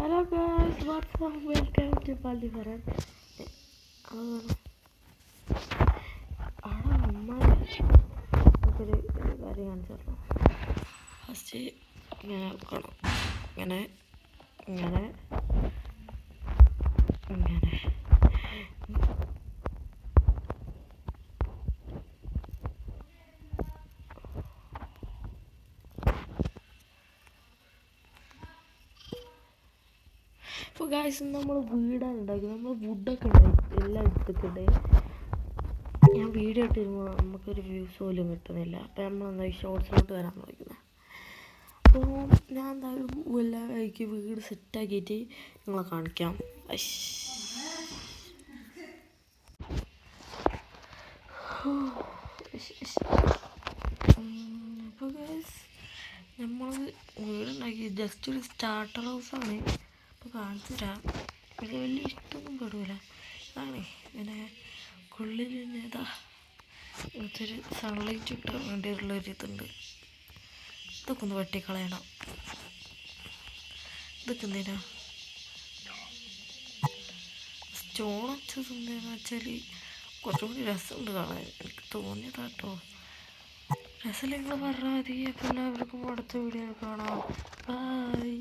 Hello guys, what's up welcome to പള്ളി ഫറൻ. അവിടെ നമുക്കൊരു കാര്യം കാണിച്ചല്ലോ. ഫസ്റ്റ് ഇങ്ങനെ വെക്കണം, ഇങ്ങനെ ഇങ്ങനെ ഇങ്ങനെ. ഇപ്പോൾ ഗൈസ് നമ്മൾ വീടാണ് ഉണ്ടാക്കി, നമ്മൾ വുഡൊക്കെ ഉണ്ടായി എല്ലാം എടുത്തിട്ടുണ്ട്. ഞാൻ വീഡിയോ ഇട്ടിരുമ്പോൾ നമുക്കൊരു വ്യൂസ് പോലും കിട്ടുന്നില്ല. അപ്പോൾ നമ്മൾ എന്താ ഷോർട്സിലോട്ട് വരാൻ നോക്കുന്നത്. അപ്പോൾ ഞാൻ എന്തായാലും എല്ലാം എനിക്ക് വീട് സെറ്റാക്കിയിട്ട് നിങ്ങളെ കാണിക്കാം. അപ്പോൾ ഗൈസ് നമ്മൾ വീടുണ്ടാക്കി ജസ്റ്റ് ഒരു സ്റ്റാർട്ടർ ഹൗസാണ്. അപ്പോൾ കാണിച്ചു തരാം. വലിയ ഇഷ്ടമൊന്നും പെടില്ല. ഇതാണ് ഇങ്ങനെ ഉള്ളിൽ തന്നെ ഇതാ ഇതൊരു സൺലൈറ്റ് കിട്ടാൻ വേണ്ടിയിട്ടുള്ളൊരിതുണ്ട്. ഇതൊക്കെ ഒന്ന് വെട്ടിക്കളയണം. ഇതൊക്കെ എന്തിനാ സ്റ്റോൺ വെച്ചത് എന്താണെന്ന് വെച്ചാൽ കുറച്ചും കൂടി രസമുണ്ട് കാണാൻ. എനിക്ക് തോന്നിയതാട്ടോ. രസം നിങ്ങൾ പറഞ്ഞാൽ മതി. അപ്പോൾ എല്ലാവർക്കും അടുത്ത വീഡിയോ കാണാം. ബൈ.